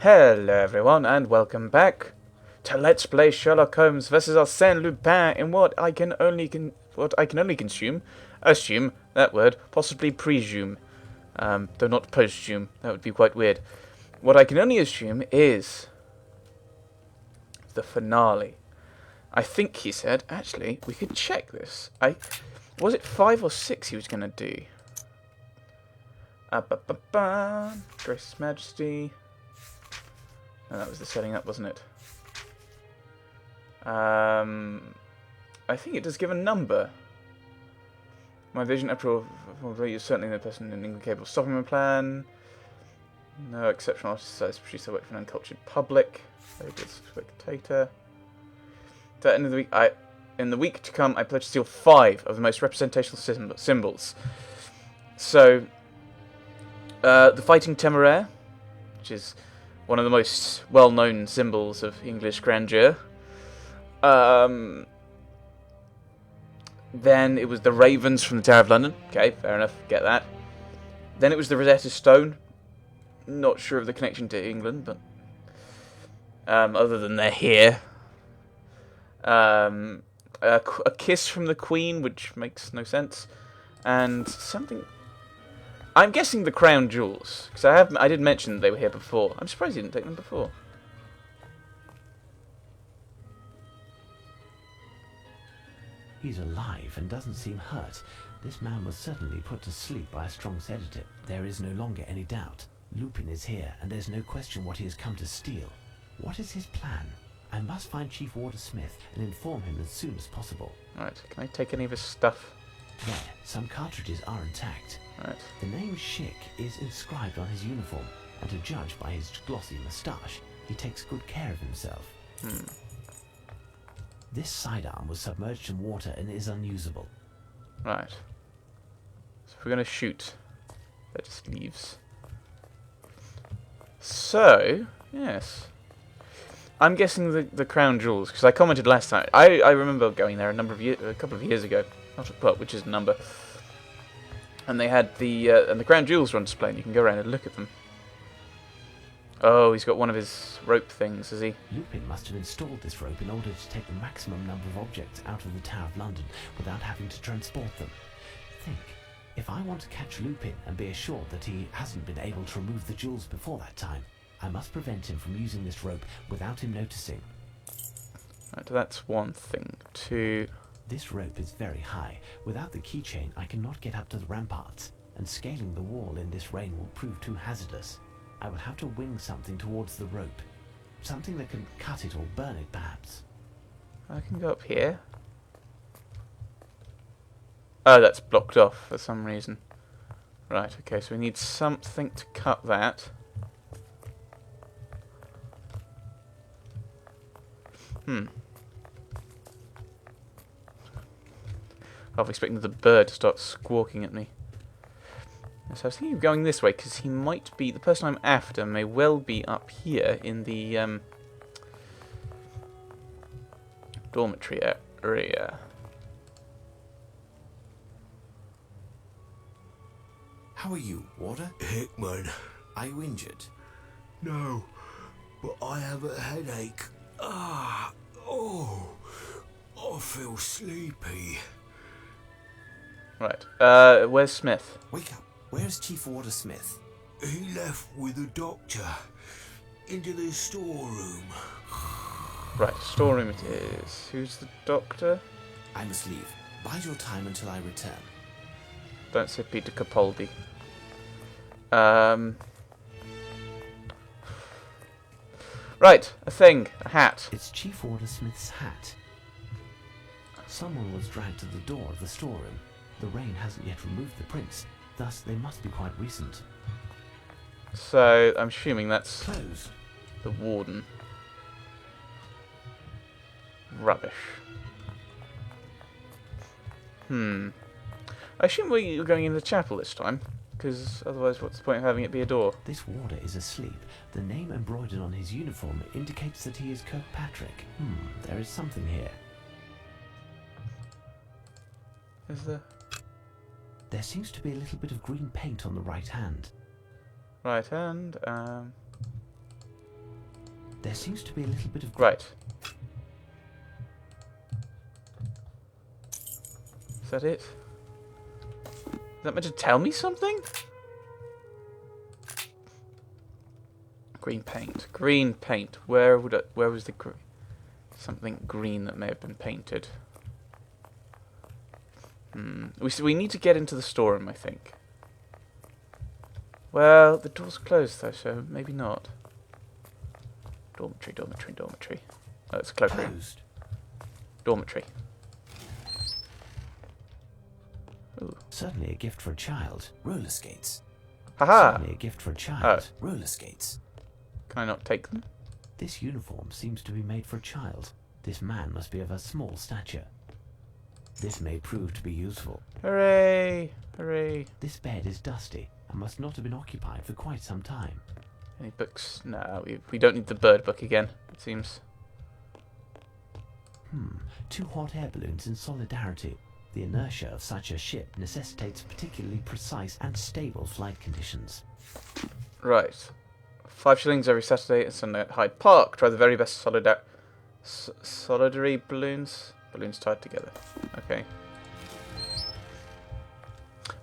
Hello everyone and welcome back to Let's Play Sherlock Holmes versus Arsene Lupin in what I can only assume that word, possibly presume, though not posthume, that would be quite weird. What I can only assume is the finale. I think he said, actually, we could check this. Was it 5 or 6 he was going to do? Grace Majesty. No, that was the setting up, wasn't it? I think it does give a number. My vision, April, is certainly the person in England capable of stopping my plan. No exceptional artist produce their work for an uncultured public. Very good spectator. At the end of the week, in the week to come, I pledge to steal 5 of the most representational symbols. So, the Fighting Temeraire, which is one of the most well-known symbols of English grandeur. Then it was the Ravens from the Tower of London. Okay, fair enough, get that. Then it was the Rosetta Stone. Not sure of the connection to England, but other than they're here. A kiss from the Queen, which makes no sense. And something... I'm guessing the crown jewels, because I did mention they were here before. I'm surprised you didn't take them before. He's alive and doesn't seem hurt. This man was certainly put to sleep by a strong sedative. There is no longer any doubt. Lupin is here, and there's no question what he has come to steal. What is his plan? I must find Chief Warder Smith and inform him as soon as possible. Right, can I take any of his stuff? There, some cartridges are intact. Right. The name Schick is inscribed on his uniform, and to judge by his glossy moustache, he takes good care of himself. This sidearm was submerged in water and is unusable. Right. So if we're going to shoot, that just leaves. So, yes. I'm guessing the crown jewels, because I commented last time. I remember going there a couple of years ago. Which is a number. And they had the crown jewels were on display, and you can go around and look at them. Oh, he's got one of his rope things, has he? Lupin must have installed this rope in order to take the maximum number of objects out of the Tower of London without having to transport them. Think, if I want to catch Lupin and be assured that he hasn't been able to remove the jewels before that time, I must prevent him from using this rope without him noticing. Right, that's one thing. 2... This rope is very high. Without the keychain, I cannot get up to the ramparts, and scaling the wall in this rain will prove too hazardous. I will have to wing something towards the rope. Something that can cut it or burn it, perhaps. I can go up here. Oh, that's blocked off for some reason. Right, okay, so we need something to cut that. I was expecting the bird to start squawking at me. So I was thinking of going this way, because he might be... The person I'm after may well be up here in the dormitory area. How are you, Warder? Hickman. Are you injured? No, but I have a headache. I feel sleepy. Right, where's Smith? Wake up. Where's Chief Warder Smith? He left with the doctor into the storeroom. Right, storeroom it is. Who's the doctor? I must leave. Bide your time until I return. Don't say Peter Capaldi. Right, a thing. A hat. It's Chief Warder Smith's hat. Someone was dragged to the door of the storeroom. The rain hasn't yet removed the prints, thus they must be quite recent. So, I'm assuming that's Closed. the warden. Rubbish. I assume we're going in the chapel this time, because otherwise what's the point of having it be a door? This warder is asleep. The name embroidered on his uniform indicates that he is Kirkpatrick. There is something here. Is there? There seems to be a little bit of green paint on the right hand. Right hand, There seems to be a little bit of... Right. Is that it? Is that meant to tell me something? Green paint. Green paint. Where was the something green that may have been painted? We need to get into the storeroom, I think. Well, the door's closed though, so maybe not. Dormitory, dormitory, dormitory. Oh, it's a cloakroom. Closed. Dormitory. Ooh. Certainly a gift for a child. Roller skates. Haha! Certainly a gift for a child. Roller skates. Can I not take them? This uniform seems to be made for a child. This man must be of a small stature. This may prove to be useful. Hooray! Hooray! This bed is dusty and must not have been occupied for quite some time. Any books? No, we don't need the bird book again, it seems. 2 hot air balloons in solidarity. The inertia of such a ship necessitates particularly precise and stable flight conditions. Right. 5 shillings every Saturday and Sunday at Hyde Park. Try the very best solidary balloons. Balloons tied together. Okay.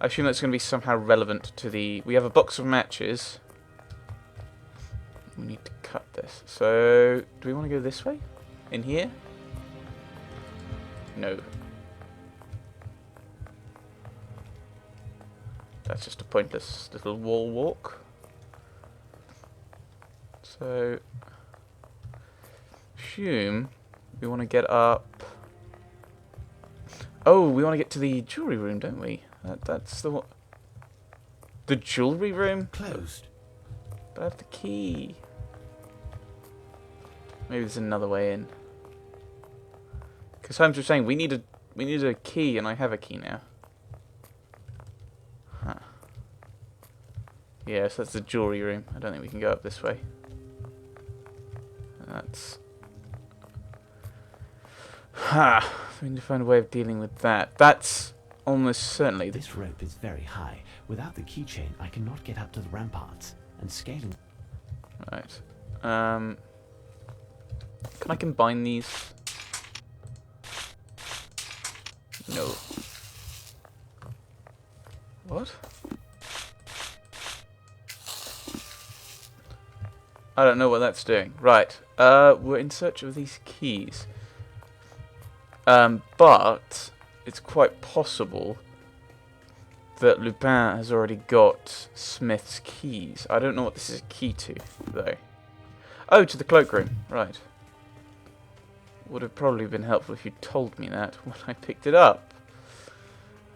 I assume that's going to be somehow relevant to the... We have a box of matches. We need to cut this. So, do we want to go this way? In here? No. That's just a pointless little wall walk. So, assume we want to get up. Oh, we want to get to the jewellery room, don't we? That's the one. The jewellery room? Closed. But I have the key. Maybe there's another way in. Because Holmes was saying we need a key, and I have a key now. Huh. Yeah, so that's the jewellery room. I don't think we can go up this way. That's... Ha! We need to find a way of dealing with that. That's almost certainly... This rope is very high. Without the keychain, I cannot get up to the ramparts. And scaling... Right. Can I combine these? No. What? I don't know what that's doing. Right. We're in search of these keys. But it's quite possible that Lupin has already got Smith's keys. I don't know what this is a key to, though. Oh, to the cloakroom. Right. Would have probably been helpful if you told me that when I picked it up.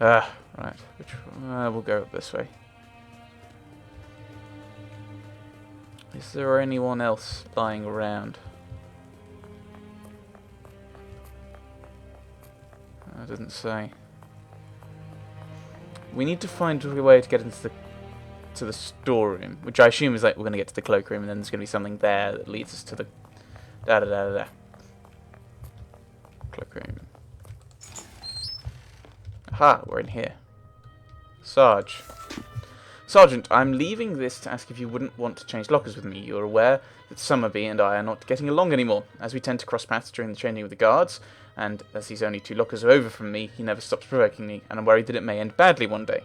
Right. We'll go up this way. Is there anyone else lying around? That doesn't say. We need to find a way to get into the storeroom, which I assume is like we're going to get to the cloakroom, and then there's going to be something there that leads us to the cloakroom. Aha, we're in here. Sergeant, I'm leaving this to ask if you wouldn't want to change lockers with me. You're aware that Summerby and I are not getting along anymore, as we tend to cross paths during the changing of the guards, and as he's only 2 lockers over from me, he never stops provoking me, and I'm worried that it may end badly one day.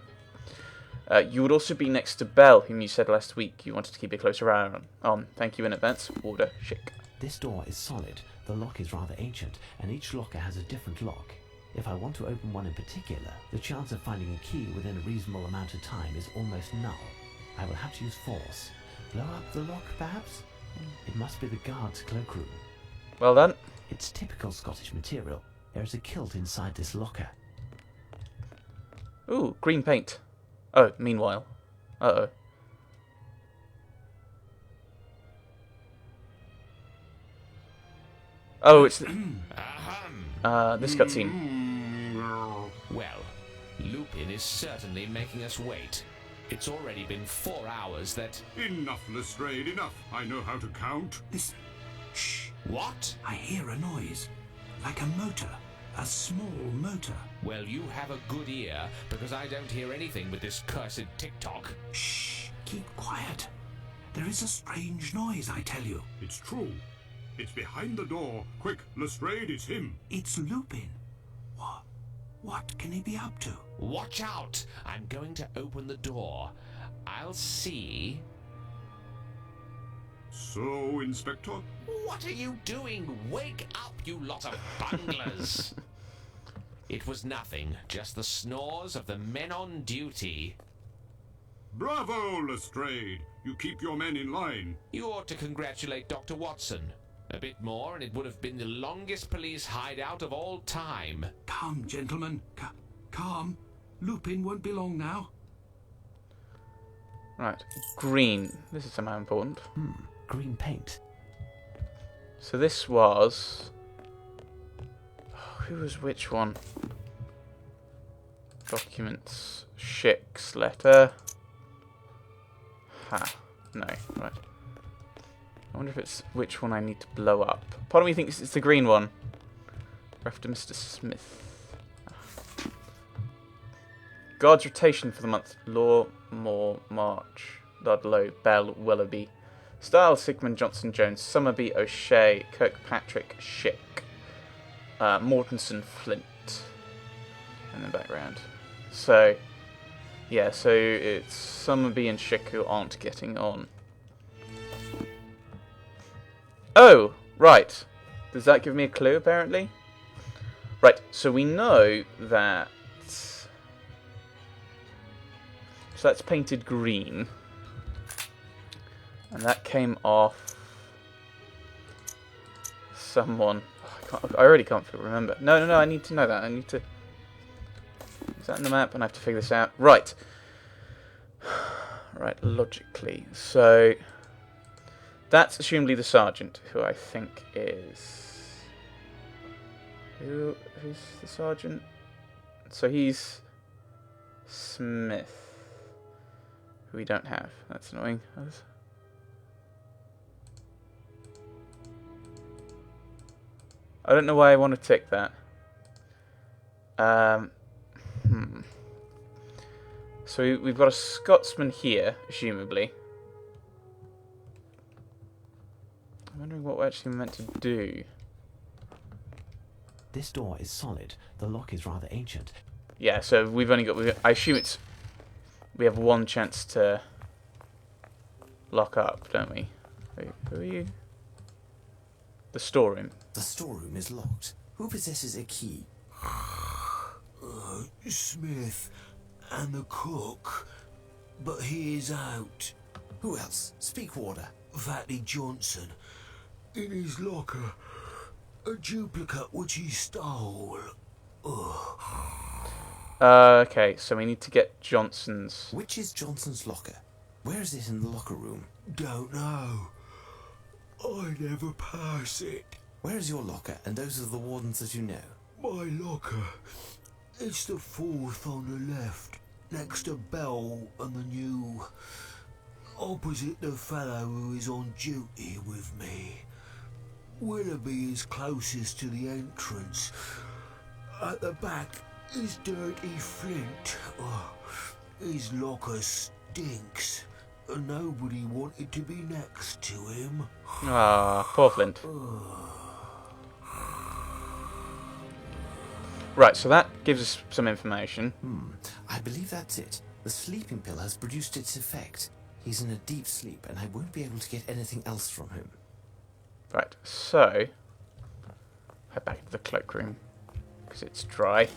You would also be next to Belle, whom you said last week you wanted to keep a closer eye on. Thank you in advance. Order, Schick. This door is solid. The lock is rather ancient, and each locker has a different lock. If I want to open one in particular, the chance of finding a key within a reasonable amount of time is almost null. I will have to use force. Blow up the lock, perhaps? It must be the guard's cloakroom. Well done. It's typical Scottish material. There is a kilt inside this locker. Ooh, green paint. Oh, meanwhile. Uh-oh. Oh, it's this cutscene. Well, Lupin is certainly making us wait. It's already been 4 hours that... Enough, Lestrade, enough. I know how to count. Listen. Shh. What? I hear a noise. Like a motor. A small motor. Well, you have a good ear, because I don't hear anything with this cursed tick-tock. Shh. Keep quiet. There is a strange noise, I tell you. It's true. It's behind the door. Quick, Lestrade, it's him. It's Lupin. What can he be up to? Watch out! I'm going to open the door. I'll see. So, Inspector? What are you doing? Wake up, you lot of bunglers! It was nothing, just the snores of the men on duty. Bravo, Lestrade! You keep your men in line. You ought to congratulate Dr. Watson. A bit more and it would have been the longest police hideout of all time. Calm, gentlemen. Calm. Lupin won't be long now. Right, green. This is somehow important. Green paint. So this was... who was which one? Documents. Schick's letter. Ha. No, right. I wonder if it's which one I need to blow up. Part of me thinks it's the green one. After Mr. Smith. Guards rotation for the month. Law, Moore, March, Ludlow, Bell, Willoughby. Styles, Sigmund, Johnson, Jones, Summerby, O'Shea, Kirkpatrick, Schick. Mortensen, Flint. In the background. So, yeah, so it's Summerby and Schick who aren't getting on. Oh, right. Does that give me a clue, apparently? Right, so we know that... so that's painted green. And that came off... someone... I already can't remember. No, I need to know that. I need to... is that in the map? And I have to figure this out. Right. Right, logically. So... that's assumedly the sergeant, who I think is... who's the sergeant? So he's... Smith. Who we don't have. That's annoying. I don't know why I want to tick that. So we've got a Scotsman here, assumably. I'm wondering what we're actually meant to do. This door is solid. The lock is rather ancient. Yeah, so we've only got... I assume it's... we have one chance to lock up, don't we? Who are you? The storeroom. The storeroom is locked. Who possesses a key? Smith and the cook, but he is out. Who else? Speak, Warder. Fatty Johnson. In his locker. A duplicate which he stole. Okay, so we need to get Johnson's... Which is Johnson's locker? Where is it in the locker room? Don't know. I never pass it. Where is your locker and those of the wardens that you know? My locker. It's the fourth on the left, next to Bell and the new. Opposite the fellow who is on duty with me. Willoughby is closest to the entrance. At the back is Dirty Flint. His locker stinks, and nobody wanted to be next to him. Ah, poor Flint. Right, so that gives us some information. I believe that's it. The sleeping pill has produced its effect. He's in a deep sleep, and I won't be able to get anything else from him. Right, so... head back to the cloakroom, because it's dry.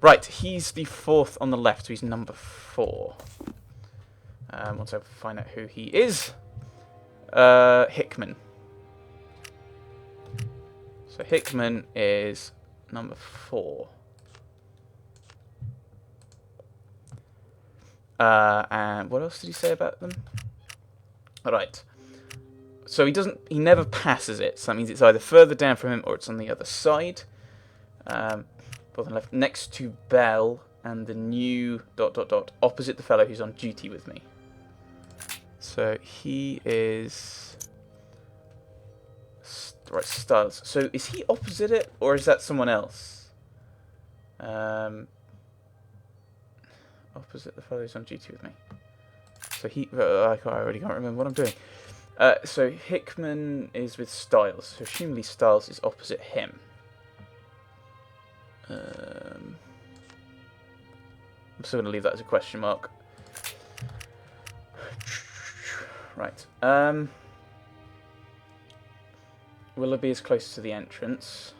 Right, he's the fourth on the left, so he's number 4. Once I find out who he is. Hickman. So Hickman is number 4. And what else did he say about them? Alright. So he never passes it, so that means it's either further down from him or it's on the other side. Both on the left, next to Bell and the new ... opposite the fellow who's on duty with me. So he is... Styles. So is he opposite it, or is that someone else? Opposite the fellow who's on duty with me. So he... I already can't remember what I'm doing. So Hickman is with Styles. So presumably Styles is opposite him. I'm still going to leave that as a question mark. Right. Willoughby is close to the entrance.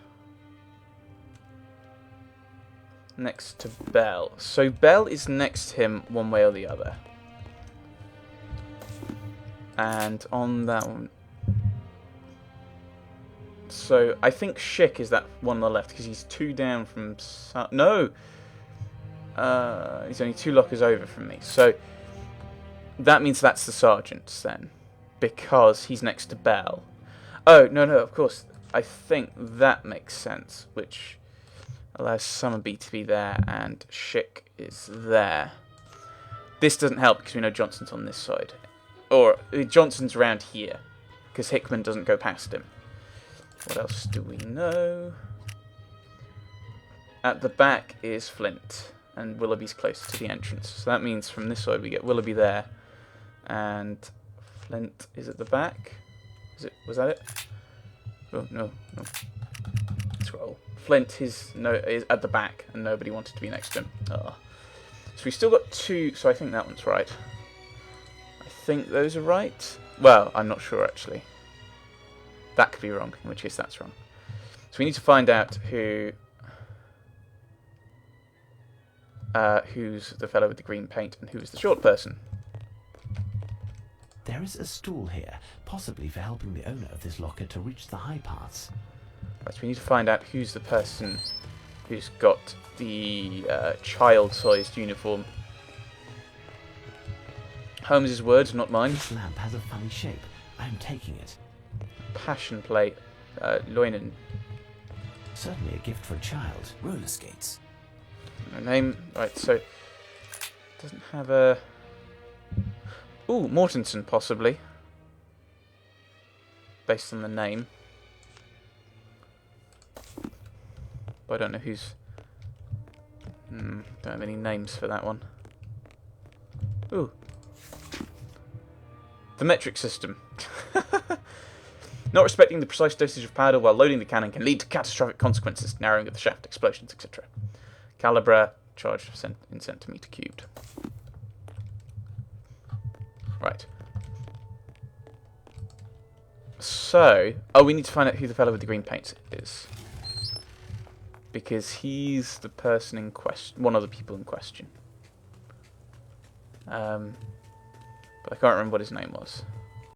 Next to Bell. So Bell is next to him one way or the other. And on that one... So I think Schick is that one on the left because he's 2 down from... No! He's only 2 lockers over from me. So that means that's the sergeant then. Because he's next to Bell. Oh, no, of course. I think that makes sense. Which allows Summerby to be there and Schick is there. This doesn't help because we know Johnson's on this side. Or Johnson's around here. Because Hickman doesn't go past him. What else do we know? At the back is Flint. And Willoughby's close to the entrance. So that means from this side we get Willoughby there. And Flint is at the back. Was that it? Oh, no. Scroll. Flint is at the back, and nobody wanted to be next to him. Oh. So we still got 2, so I think that one's right. I think those are right. Well, I'm not sure, actually. That could be wrong, in which case that's wrong. So we need to find out who's the fellow with the green paint and who's the short person. There is a stool here, possibly for helping the owner of this locker to reach the high parts. Right, so we need to find out who's the person who's got the child-sized uniform. Holmes's words, not mine. This lamp has a funny shape. I am taking it. Passion plate, Loinen. Certainly a gift for a child. Roller skates. No name. Right, so doesn't have a... Ooh, Mortensen, possibly. Based on the name. But I don't know who's... don't have any names for that one. Ooh. The metric system. Not respecting the precise dosage of powder while loading the cannon can lead to catastrophic consequences, narrowing of the shaft, explosions, etc. Calibre, charge in centimetre cubed. Right. So, we need to find out who the fellow with the green paint is. Because he's the person in question, one of the people in question. But I can't remember what his name was.